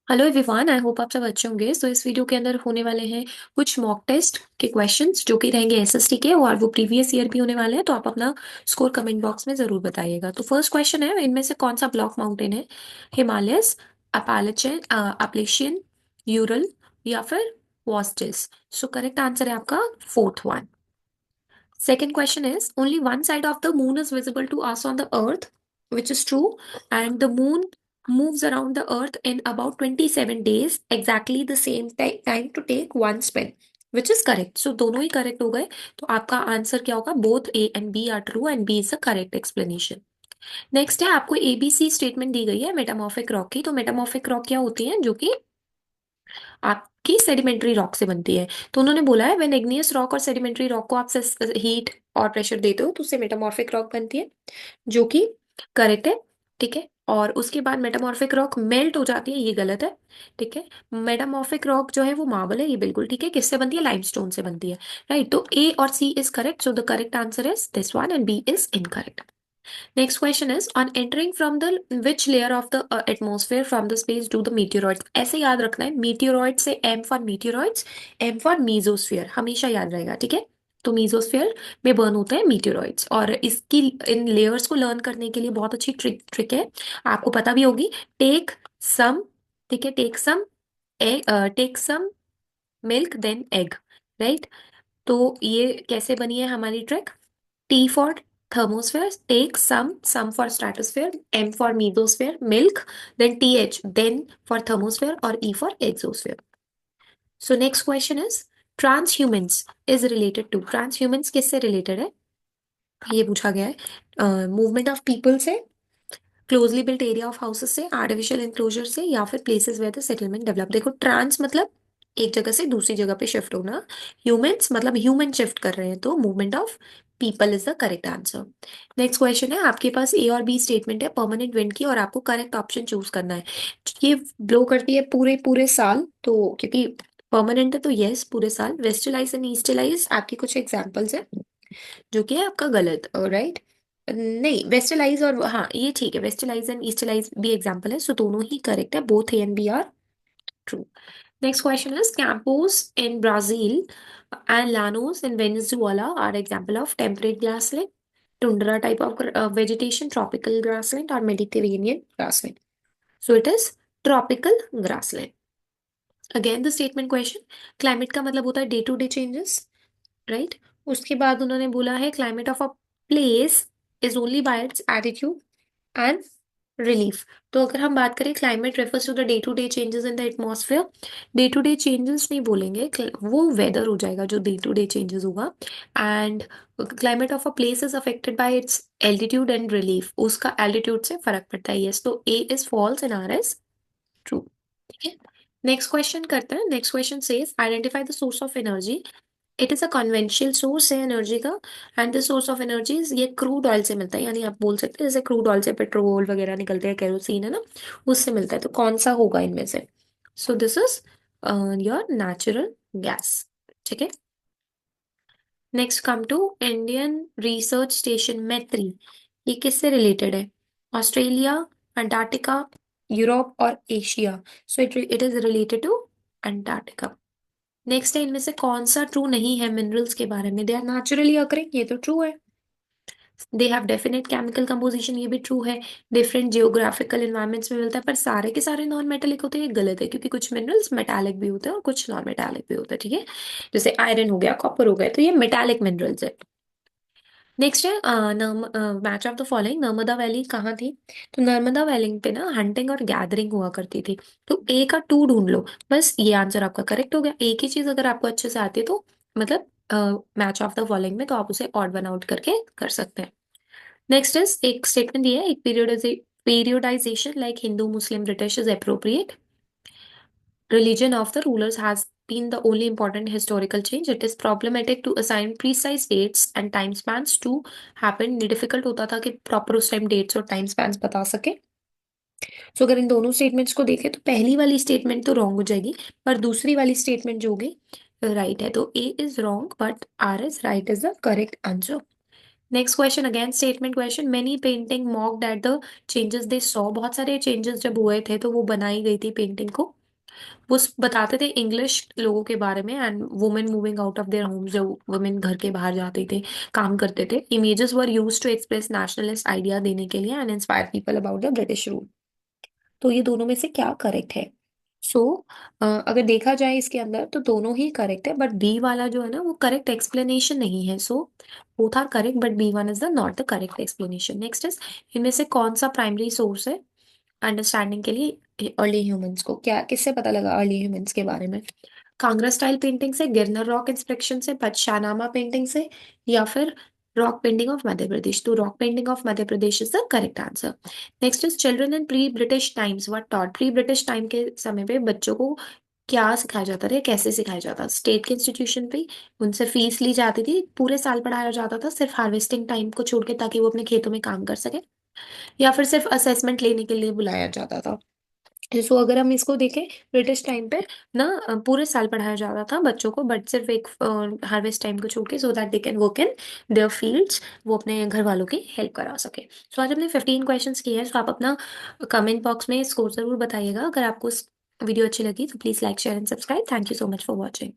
Hello everyone, I hope आप सब अच्छे होंगे। सो इस वीडियो के अंदर होने वाले हैं कुछ मॉक टेस्ट के क्वेश्चंस जो कि रहेंगे एसएसटी के, और वो प्रीवियस ईयर भी होने वाले हैं। तो आप अपना स्कोर कमेंट बॉक्स में जरूर बताइएगा। तो फर्स्ट क्वेश्चन है, इनमें से कौन सा ब्लॉक माउंटेन है? हिमालयस, अपालेचियन, अपलेशियन, यूरल या फिर वॉस्टिस? सो करेक्ट आंसर है आपका fourth one. Second question is, only one side of the moon is visible to us on the earth, which is true, and the moon moves around the earth in about 27 days, exactly the same time to take one spin, which is correct. So दोनों ही correct हो गए। तो आपका answer क्या होगा? Both A and B are true and B is the correct explanation. Next है, आपको ABC statement दी गई है मेटामॉर्फिक रॉक की। तो मेटामॉर्फिक रॉक क्या होती है? जो कि आपकी सेडिमेंट्री रॉक से बनती है। तो उन्होंने बोला है, व्हेन इग्नियस रॉक और सेडिमेंट्री रॉक को आप हीट और प्रेशर देते हो तो उससे मेटामॉर्फिक रॉक बनती है, जो कि करेक्ट है। ठीक है। और उसके बाद मेटामॉर्फिक रॉक मेल्ट हो जाती है, ये गलत है। ठीक है। मेटामॉर्फिक रॉक जो है वो मार्बल है, ये बिल्कुल ठीक है। किससे बनती है? लाइमस्टोन से बनती है। राइट। तो ए और C is correct, so the correct answer is this one and B is incorrect. Next question is, on entering from the which layer of the atmosphere from the space do the meteoroids? ऐसे याद रखना है, meteoroid से M for meteoroids, M for mesosphere, हमेशा याद रहेगा। ठीक है। तो मीजोस्फीयर में बर्न होते हैं मीटेoroids, और इसकी इन लेयर्स को लर्न करने के लिए बहुत अच्छी ट्रिक है, आपको पता भी होगी। टेक सम, ठीक है, take some milk then egg, right. तो ये कैसे बनी है हमारी trick? T for thermosphere, take some for stratosphere, M for mesosphere, milk, then TH, then for thermosphere, or E for exosphere. So next question is, transhumans is related to, transhumans किससे related है? ये पूछा गया है movement of people से, closely built area of houses से, artificial enclosure से, या फिर places where the settlement develop. देखो, ट्रांस मतलब एक जगह से दूसरी जगह पे शिफ्ट होना, ह्यूमंस मतलब ह्यूमन शिफ्ट कर रहे हैं, तो movement of people is the correct answer. Next question है, आपके पास ए और बी स्टेटमेंट है परमानेंट विंड की, और आपको करेक्ट ऑप्शन चूज करना है। ये ब्लो करती है पूरे पूरे साल, तो क्योंकि परमानेंट है तो यस पूरे साल। वेस्टलाइज एंड ईस्टलाइज आपकी कुछ एग्जाम्पल्स है, जो कि है आपका गलत, राइट। नहीं, वेस्टलाइज और हाँ ये ठीक है, वेस्टलाइज एंड ईस्टलाइज भी एग्जांपल है, सो दोनों ही करेक्ट है, both A and B are true. Next question is, campos in Brazil and llanos in Venezuela are example of temperate grassland, tundra type of vegetation, tropical grassland or Mediterranean grassland? So it is tropical grassland. Again the statement question, climate का मतलब होता है day to day changes, right. उसके बाद उन्होंने बोला है, climate of a place is only by its attitude and relief. तो अगर हम बात करें, climate refers to the day to day changes in the atmosphere, day to day changes नहीं बोलेंगे, वो वेदर हो जाएगा जो डे टू डे चेंजेस होगा। And climate of a place is affected by its altitude and relief, उसका altitude से फर्क पड़ता है। यस, तो A is false and R is true. ठीक है। नेक्स्ट क्वेश्चन करते हैं। Next question says, identify the source of energy. It is a conventional source है एनर्जी का, and the source of energy ये क्रूड ऑयल से मिलता है, यानी आप बोल सकते हैं जैसे क्रूड ऑयल से पेट्रोल वगैरह निकलते हैं, केरोसिन है ना, उससे मिलता है। तो कौन सा होगा इनमें से? So this is your natural gas. ठीक है। Next come to Indian research station Maitri, ये किससे रिलेटेड है? ऑस्ट्रेलिया, अंटार्कटिका, यूरोप और एशिया? So it is related to Antarctica. Next है, इनमें से कौन सा ट्रू नहीं है मिनरल्स के बारे में? दे आर नेचुरली अकरिंग, ये तो ट्रू है। They have definite chemical composition, ये भी ट्रू है। डिफरेंट जियोग्राफिकल एनवायरमेंट्स में मिलता है, पर सारे के सारे नॉन मेटेलिक होते हैं, ये गलत है, क्योंकि कुछ मिनरल्स मेटालिक भी होते हैं और कुछ नॉन मेटालिक भी होते हैं। ठीक है। जैसे आयरन हो गया, कॉपर हो गया, तो ये मेटालिक मिनरल्स है। नेक्स्ट है, match of the following, Narmada valley कहाँ थी? तो नर्मदा वैली पे ना हंटिंग और गैदरिंग हुआ करती थी। तो ए का टू ढूंढ लो, बस ये आंसर आपका करेक्ट हो गया। एक ही चीज अगर आपको अच्छे से आती है तो मतलब मैच ऑफ द फॉलोइंग में, तो आप उसे ऑड वन आउट करके कर सकते हैं। नेक्स्ट इज, एक स्टेटमेंट दिया है, एक periodization like Hindu Muslim British is appropriate, religion of the rulers has been the only important historical change. It is problematic to assign precise dates and time spans to happen. ये difficult होता था कि proper उस time dates और time spans बता सके। So अगर इन दोनों statements को देखें तो पहली वाली statement तो wrong हो जाएगी, पर दूसरी वाली statement जो होगी right है। तो A is wrong but R is right is the correct answer. Next question again statement question, many painting mocked at the changes they saw, बहुत सारे चेंजेस जब हुए थे तो वो बनाई गई थी पेंटिंग को। वो बताते थे इंग्लिश लोगों के बारे में and women moving out of their homes, जो वुमेन घर के बाहर जाते थे, काम करते थे। Images were use to express nationalist idea देने के लिए and inspire people about the British rule. तो ये दोनों में से क्या करेक्ट है? सो अगर देखा जाए इसके अंदर तो दोनों ही करेक्ट है, बट बी वाला जो है ना वो करेक्ट एक्सप्लेनेशन नहीं है। So both are correct but B one is the not the correct explanation. Next is, इनमें से कौन सा प्राइमरी सोर्स है अंडरस्टैंडिंग के लिए अर्ली ह्यूमंस को? क्या किससे पता लगा अर्ली ह्यूमंस के बारे में? कांगड़ा स्टाइल पेंटिंग से, गिरनर रॉक इंस्पेक्शन से, पचशानामा पेंटिंग से, या फिर rock painting of Madhya Pradesh? तो rock painting of Madhya Pradesh is the correct answer. Next is, children in pre British times what taught, pre British time के समय पे बच्चों को क्या सिखाया जाता था, कैसे सिखाया जाता था? स्टेट के इंस्टीट्यूशन पे उनसे फीस ली जाती थी, पूरे साल पढ़ाया जाता था सिर्फ हार्वेस्टिंग टाइम को छोड़ के ताकि वो अपने खेतों में काम कर सके, या फिर सिर्फ असेसमेंट लेने के लिए बुलाया जाता था? सो अगर हम इसको देखें, ब्रिटिश टाइम पे ना पूरे साल पढ़ाया जाता था बच्चों को, बट सिर्फ एक हार्वेस्ट टाइम को छोड़ के, so that they can work in their fields, वो अपने घर वालों की हेल्प करा सके। सो आज हमने 15 क्वेश्चंस किए हैं। सो आप अपना कमेंट बॉक्स में स्कोर जरूर बताइएगा। अगर आपको वीडियो अच्छी लगी तो please like share and subscribe. Thank you so much for watching.